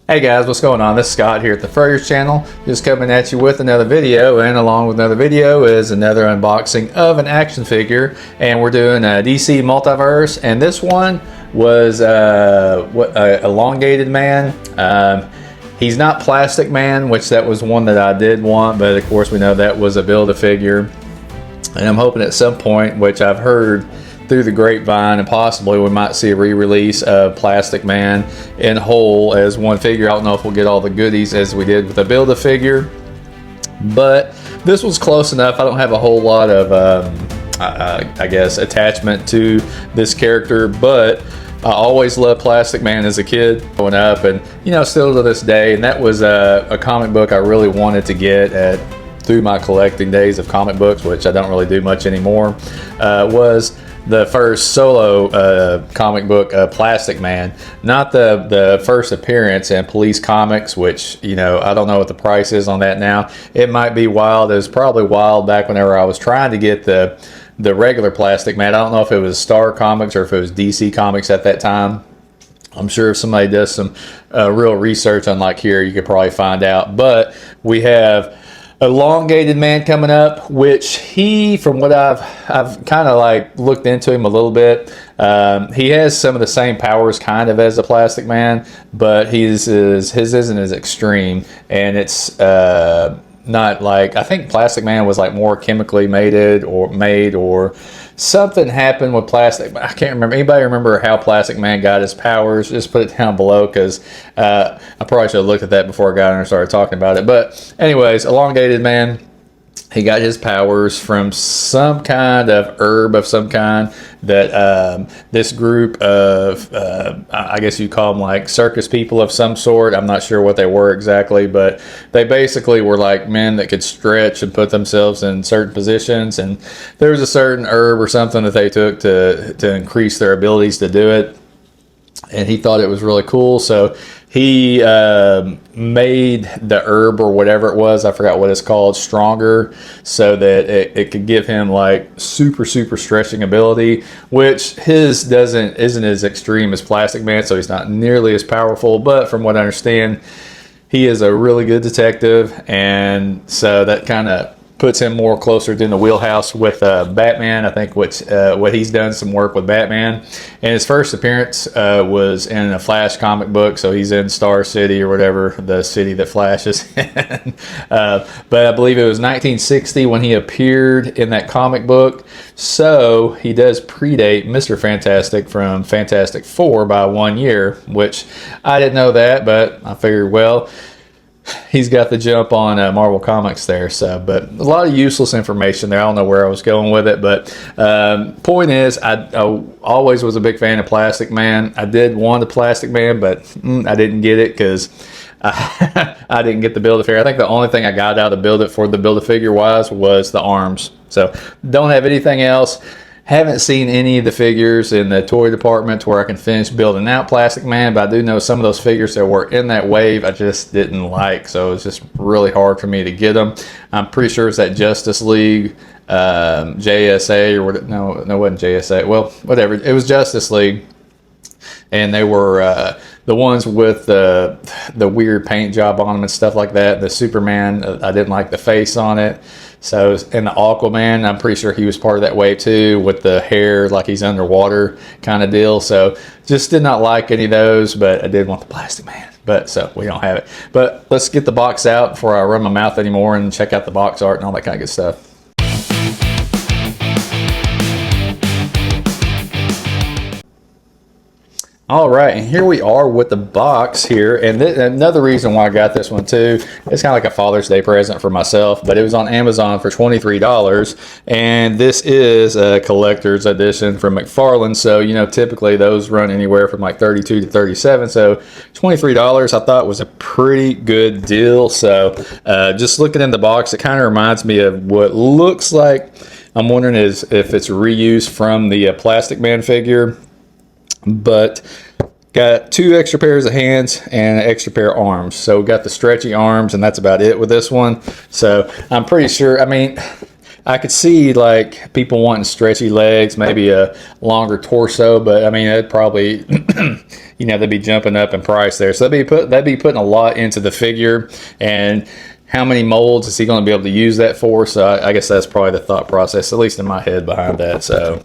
Hey guys, what's going on? This is Scott here at the Furriers channel, just coming at you with another video, and along with another video is another unboxing of an action figure, and we're doing a DC Multiverse, and this one was Elongated Man. He's not Plastic Man, which that was one that I did want, but of course we know that was a Build-A-Figure, and I'm hoping at some point, which I've heard through the grapevine, and possibly we might see a re-release of Plastic Man in whole as one figure. I don't know if we'll get all the goodies as we did with the Build-A-Figure, but this was close enough. I don't have a whole lot of I guess attachment to this character, but I always loved Plastic Man as a kid growing up, and you know, still to this day. And that was a comic book I really wanted to get through my collecting days of comic books, which I don't really do much anymore. Was the first solo comic book, Plastic Man, not the first appearance in Police Comics, which, you know, I don't know what the price is on that now. It might be wild. It was probably wild back whenever I was trying to get the regular Plastic Man. I don't know if it was Star Comics or if it was DC Comics at that time. I'm sure if somebody does some real research on like here, you could probably find out. But we have Elongated Man coming up, which he, from what I've kind of like looked into him a little bit, he has some of the same powers kind of as the Plastic Man, but his isn't as extreme, and it's not like, I think Plastic Man was like more chemically made or something happened with Plastic. I can't remember. Anybody remember how Plastic Man got his powers? Just put it down below, because I probably should have looked at that before I got in and started talking about it. But anyways, Elongated Man, he got his powers from some kind of herb of some kind that this group of, I guess you call them like circus people of some sort. I'm not sure what they were exactly, but they basically were like men that could stretch and put themselves in certain positions. And there was a certain herb or something that they took to increase their abilities to do it. And he thought it was really cool, so he made the herb or whatever it was, I forgot what it's called, stronger, so that it could give him like super stretching ability, which his isn't as extreme as Plastic Man, so he's not nearly as powerful. But from what I understand, he is a really good detective, and so that kind of puts him more closer to the wheelhouse with Batman, I think, what he's done some work with Batman. And his first appearance was in a Flash comic book, so he's in Star City or whatever, the city that Flash is in. But I believe it was 1960 when he appeared in that comic book, so he does predate Mr. Fantastic from Fantastic Four by 1 year, which I didn't know that, but I figured, well, he's got the jump on Marvel Comics there. So, but a lot of useless information there. I don't know where I was going with it, but point is, I always was a big fan of Plastic Man. I did want a Plastic Man, but I didn't get it because I didn't get the Build-A-Figure. I think the only thing I got out of the Build-A-Figure was the arms. So don't have anything else. Haven't seen any of the figures in the toy department where I can finish building out Plastic Man, but I do know some of those figures that were in that wave I just didn't like, so it's just really hard for me to get them. I'm pretty sure it's that Justice League, JSA, or what? No, it wasn't JSA. Well, whatever. It was Justice League, and they were the ones with the weird paint job on them and stuff like that. The Superman, I didn't like the face on it. So, and the Aquaman, I'm pretty sure he was part of that wave too, with the hair like he's underwater kind of deal. So just did not like any of those, but I did want the Plastic Man. But so we don't have it. But let's get the box out before I run my mouth anymore and check out the box art and all that kind of good stuff. All right, and here we are with the box here, and another reason why I got this one too, it's kind of like a Father's Day present for myself, but it was on Amazon for $23, and this is a collector's edition from McFarlane, so you know, typically those run anywhere from like $32 to $37, so $23 I thought was a pretty good deal. So just looking in the box, it kind of reminds me of what looks like, I'm wondering if it's reused from the Plastic Man figure, but got 2 extra pairs of hands and an extra pair of arms. So we got the stretchy arms, and that's about it with this one. So I'm pretty sure, I mean, I could see like people wanting stretchy legs, maybe a longer torso, but I mean, it'd probably you know, they'd be jumping up in price there. So that'd be putting a lot into the figure, and how many molds is he going to be able to use that for? So I guess that's probably the thought process, at least in my head, behind that. So,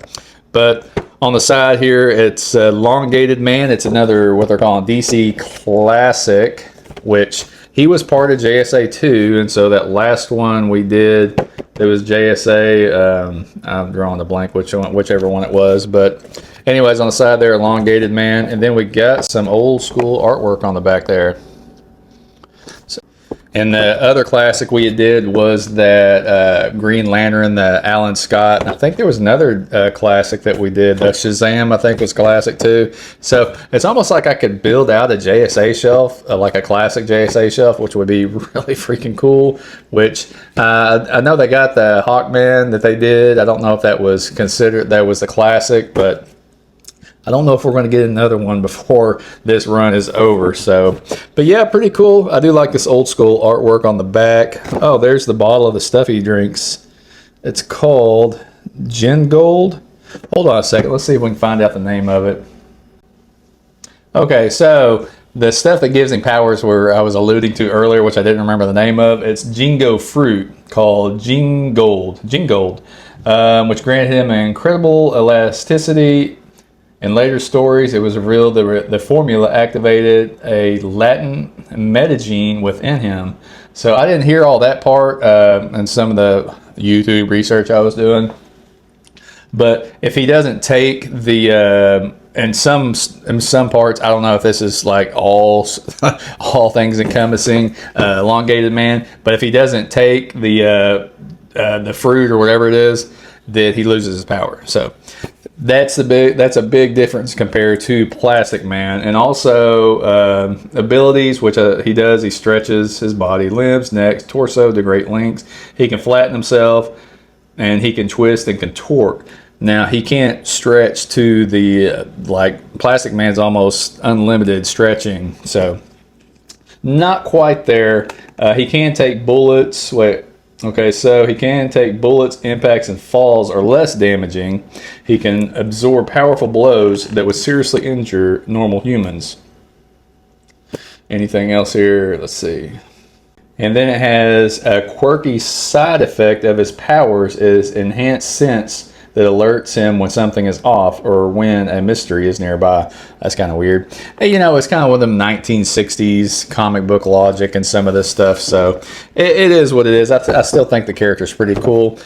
but on the side here, it's Elongated Man. It's another, what they're calling DC Classic, which he was part of JSA 2, and so that last one we did, it was JSA, I'm drawing a blank whichever one it was, but anyways, on the side there, Elongated Man, and then we got some old school artwork on the back there. And the other classic we did was that Green Lantern, the Alan Scott. And I think there was another classic that we did. The Shazam, I think, was classic too. So it's almost like I could build out a JSA shelf, like a classic JSA shelf, which would be really freaking cool. Which I know they got the Hawkman that they did. I don't know if that was considered, that was the classic, but I don't know if we're going to get another one before this run is over. So, but yeah, pretty cool. I do like this old school artwork on the back. Oh, there's the bottle of the stuff he drinks. It's called Gin Gold. Hold on a second. Let's see if we can find out the name of it. Okay, so the stuff that gives him powers where I was alluding to earlier, which I didn't remember the name of, it's Jingo fruit called Gin Gold, which granted him an incredible elasticity. In later stories, it was revealed the formula activated a latent metagene within him. So I didn't hear all that part in some of the YouTube research I was doing. But if he doesn't take the in some parts, I don't know if this is like all things encompassing Elongated Man. But if he doesn't take the fruit or whatever it is, that he loses his power. So that's a big difference compared to Plastic Man. And also abilities, which he does. He stretches his body, limbs, neck, torso to great lengths. He can flatten himself, and he can twist and contort. Now he can't stretch to the like Plastic Man's almost unlimited stretching. So not quite there. He can take bullets. Okay, so he can take bullets, impacts, and falls are less damaging. He can absorb powerful blows that would seriously injure normal humans. Anything else here? Let's see. And then it has a quirky side effect of his powers is enhanced sense that alerts him when something is off or when a mystery is nearby. That's kind of weird. You know, it's kind of one of them 1960s comic book logic and some of this stuff. So it is what it is. I still think the character's pretty cool.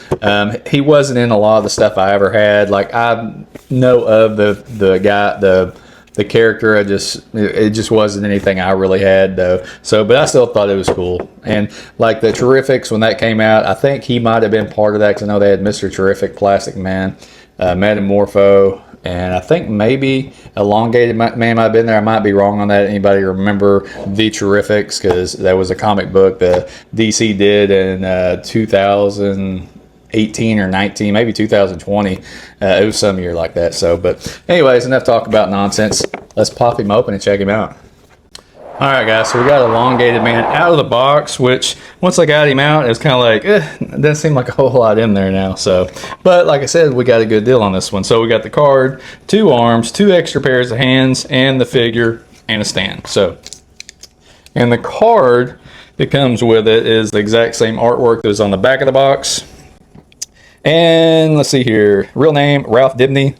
He wasn't in a lot of the stuff I ever had. Like, I know of the guy, the character. It just wasn't anything I really had though. So, but I still thought it was cool. And like the Terrifics, when that came out, I think he might have been part of that, because I know they had Mr. Terrific, Plastic Man, Metamorpho, and I think maybe Elongated Man might have been there. I might be wrong on that. Anybody remember the Terrifics? Because that was a comic book that DC did in 2018 or 19, maybe 2020. It was some year like that. So, but anyways, enough talk about nonsense. Let's pop him open and check him out. All right, guys, so we got Elongated Man out of the box, which once I got him out, it was kind of like, it doesn't seem like a whole lot in there now. So, but like I said, we got a good deal on this one. So we got the card, 2 arms, 2 extra pairs of hands, and the figure, and a stand. So, and the card that comes with it is the exact same artwork that was on the back of the box. And let's see here. Real name, Ralph Dibny.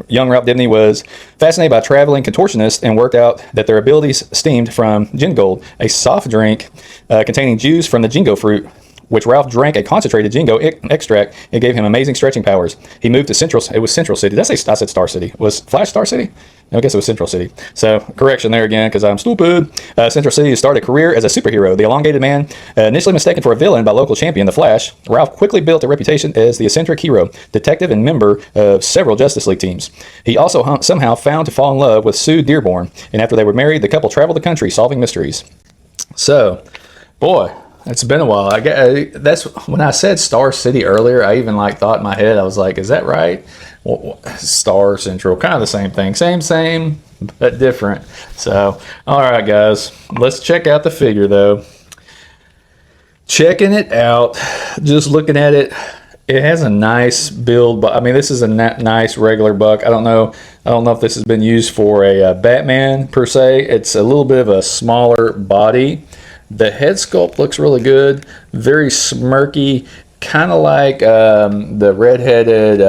Young Ralph Dibny was fascinated by traveling contortionists and worked out that their abilities stemmed from Gin Gold, a soft drink containing juice from the jingo fruit, which Ralph drank a concentrated jingo extract. It gave him amazing stretching powers. He moved to Central City. I said Star City. Was Flash Star City? I guess it was Central City. So, correction there again, because I'm stupid. Central City started a career as a superhero. The Elongated Man, initially mistaken for a villain by local champion, the Flash, Ralph quickly built a reputation as the eccentric hero, detective, and member of several Justice League teams. He also somehow found to fall in love with Sue Dearborn, and after they were married, the couple traveled the country solving mysteries. So, boy, it's been a while. That's when I said Star City earlier. I even thought in my head, I was like, "Is that right?" Well, Star Central, kind of the same thing, same, but different. So, all right, guys, let's check out the figure though. Checking it out, just looking at it. It has a nice build, but I mean, this is a nice regular buck. I don't know if this has been used for a Batman per se. It's a little bit of a smaller body. The head sculpt looks really good, very smirky, kind of like the redheaded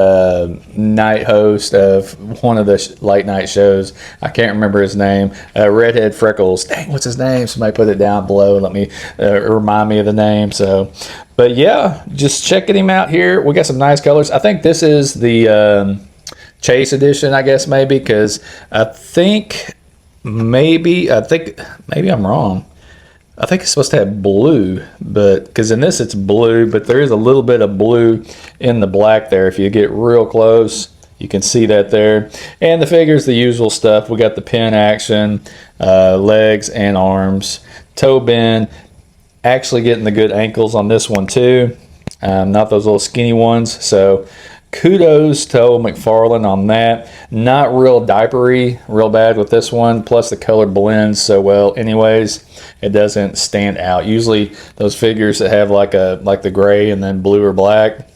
night host of one of the late night shows. I can't remember his name. Redhead Freckles. Dang, what's his name? Somebody put it down below. Let me remind me of the name. So, but yeah, just checking him out here. We got some nice colors. I think this is the Chase edition, I guess, maybe, because I think maybe I'm wrong. I think it's supposed to have blue, but because in this it's blue, but there is a little bit of blue in the black there. If you get real close, you can see that there. And the figure's the usual stuff. We got the pin action, legs and arms, toe bend. Actually getting the good ankles on this one too, not those little skinny ones. So kudos to old McFarlane on that. Not real diapery, real bad with this one. Plus the color blends so well anyways. It doesn't stand out. Usually those figures that have like the gray and then blue or black,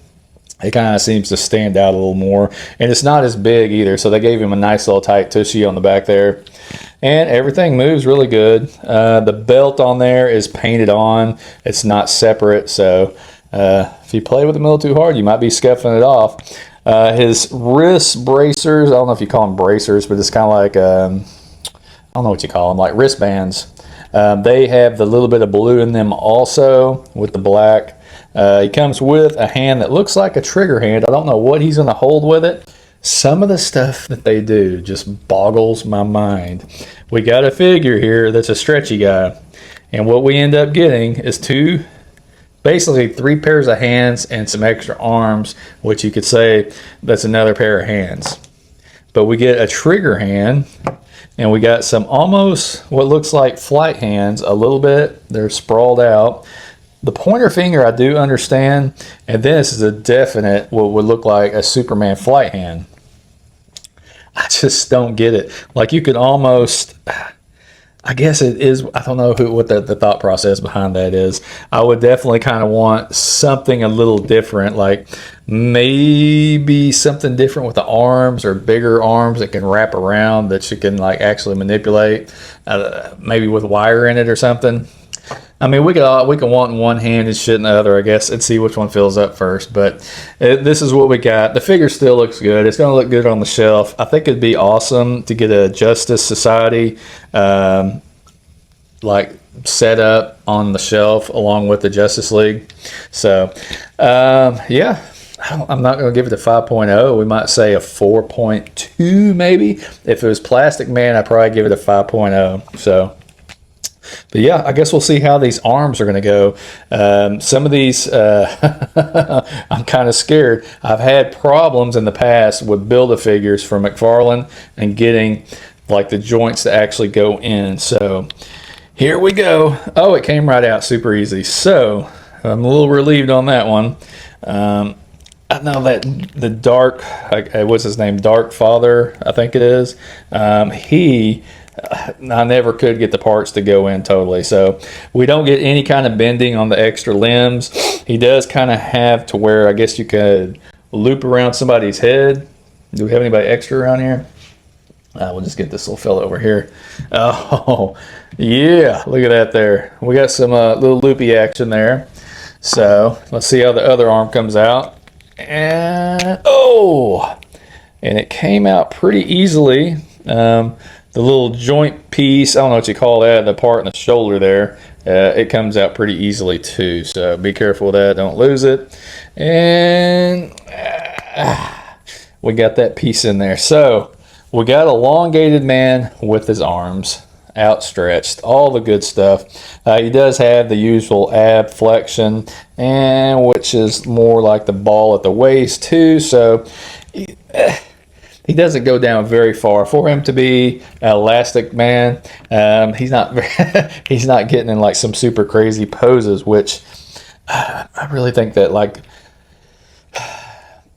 it kind of seems to stand out a little more. And it's not as big either. So they gave him a nice little tight tushy on the back there. And everything moves really good. The belt on there is painted on. It's not separate. So if you play with them a little too hard, you might be scuffing it off. His wrist bracers, I don't know if you call them bracers, but it's kind of like, I don't know what you call them, like wristbands. They have the little bit of blue in them also with the black. He comes with a hand that looks like a trigger hand. I don't know what he's going to hold with it. Some of the stuff that they do just boggles my mind. We got a figure here that's a stretchy guy. And what we end up getting is basically 3 pairs of hands and some extra arms, which you could say that's another pair of hands. But we get a trigger hand, and we got some almost what looks like flight hands a little bit. They're sprawled out. The pointer finger I do understand, and this is a definite what would look like a Superman flight hand. I just don't get it. Like you could almost, I guess it is, I don't know what the thought process behind that is. I would definitely kind of want something a little different, like maybe something different with the arms or bigger arms that can wrap around that you can like actually manipulate, maybe with wire in it or something. I mean, we can want one hand and shit in the other, I guess, and see which one fills up first. But this is what we got. The figure still looks good. It's going to look good on the shelf. I think it'd be awesome to get a Justice Society like set up on the shelf along with the Justice League. So, yeah. I'm not going to give it a 5.0. We might say a 4.2 maybe. If it was Plastic Man, I'd probably give it a 5.0. So. But yeah, I guess we'll see how these arms are going to go. Some of these, I'm kind of scared. I've had problems in the past with Build-A-Figures for McFarlane and getting like the joints to actually go in. So here we go. Oh, it came right out super easy. So I'm a little relieved on that one. I know that the Dark, what's his name? Dark Father, I think it is. I never could get the parts to go in totally. So we don't get any kind of bending on the extra limbs. He does kind of have to where I guess you could loop around somebody's head. Do we have anybody extra around here? We'll just get this little fella over here. Oh, yeah. Look at that there. We got some little loopy action there. So let's see how the other arm comes out. And, and it came out pretty easily. The little joint piece, I don't know what you call that, the part in the shoulder there, it comes out pretty easily too. So be careful with that, don't lose it. And we got that piece in there. So we got Elongated Man with his arms outstretched, all the good stuff. He does have the usual ab flexion, and which is more like the ball at the waist too. So he doesn't go down very far. For him to be an Elastic Man, he's not he's not getting in like some super crazy poses, which I really think that, like,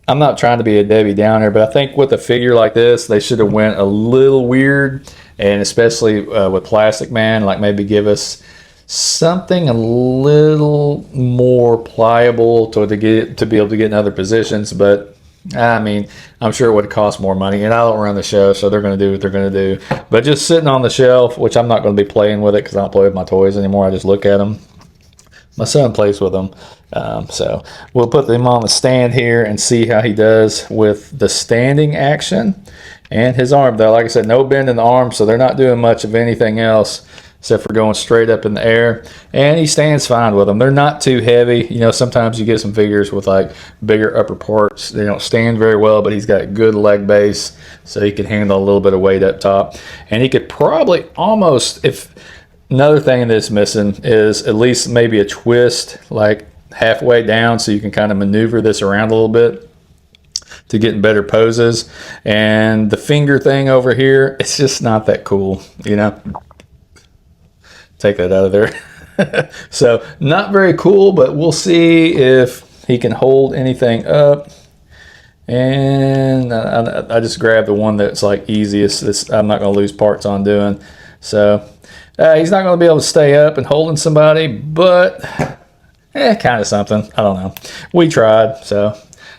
I'm not trying to be a Debbie Downer, but I think with a figure like this, they should have went a little weird, and especially with Plastic Man, like maybe give us something a little more pliable to be able to get in other positions. But I mean, I'm sure it would cost more money, and I don't run the show, so they're going to do what they're going to do. But just sitting on the shelf, which I'm not going to be playing with it because I don't play with my toys anymore. I just look at them. My son plays with them. So we'll put them on the stand here and see how he does with the standing action and his arm. Though, like I said, no bend in the arm, so they're not doing much of anything else except for going straight up in the air. And he stands fine with them. They're not too heavy. You know, sometimes you get some figures with like bigger upper parts. They don't stand very well, but he's got good leg base, so he can handle a little bit of weight up top. And he could probably almost, if another thing that's missing is at least maybe a twist like halfway down, so you can kind of maneuver this around a little bit to get in better poses. And the finger thing over here, it's just not that cool, you know. Take that out of there. So not very cool, but we'll see if he can hold anything up. And I just grabbed the one that's like easiest. I'm not going to lose parts on doing. So he's not going to be able to stay up and holding somebody, but kind of something. I don't know. We tried. So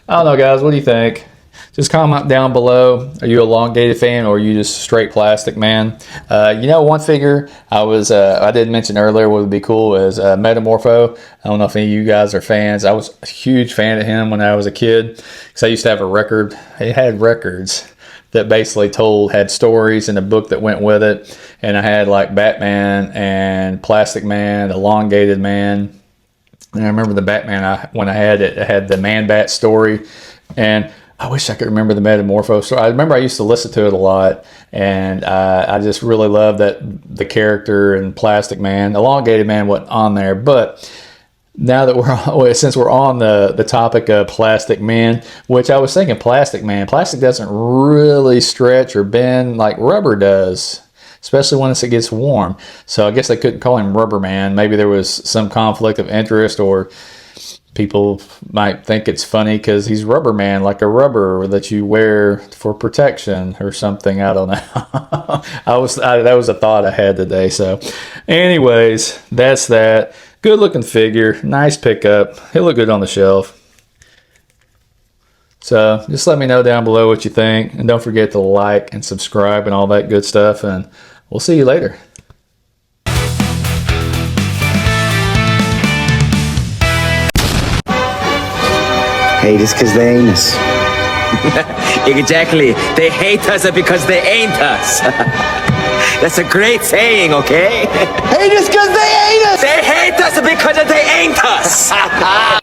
I don't know, guys. What do you think? Just comment down below. Are you a Elongated fan, or are you just straight Plastic Man? You know, one figure I did mention earlier what would be cool is Metamorpho. I don't know if any of you guys are fans. I was a huge fan of him when I was a kid because I used to have a record. He had records that basically had stories in a book that went with it. And I had like Batman and Plastic Man, Elongated Man. And I remember the Batman, when I had it, it had the Man-Bat story. And I wish I could remember the Metamorpho story. I remember I used to listen to it a lot, and I just really loved that the character and Plastic Man. Elongated Man wasn't on there, but now that since we're on the topic of Plastic Man, which I was thinking Plastic Man, plastic doesn't really stretch or bend like rubber does, especially once it gets warm. So I guess they couldn't call him Rubber Man. Maybe there was some conflict of interest, or people might think it's funny because he's Rubber Man, like a rubber that you wear for protection or something. I don't know. That was a thought I had today. So anyways, that's that. Good looking figure. Nice pickup. He'll look good on the shelf. So just let me know down below what you think. And don't forget to like and subscribe and all that good stuff. And we'll see you later. Hate us because they ain't us. Exactly. They hate us because they ain't us. That's a great saying, okay? Hate us because they ain't us! They hate us because they ain't us.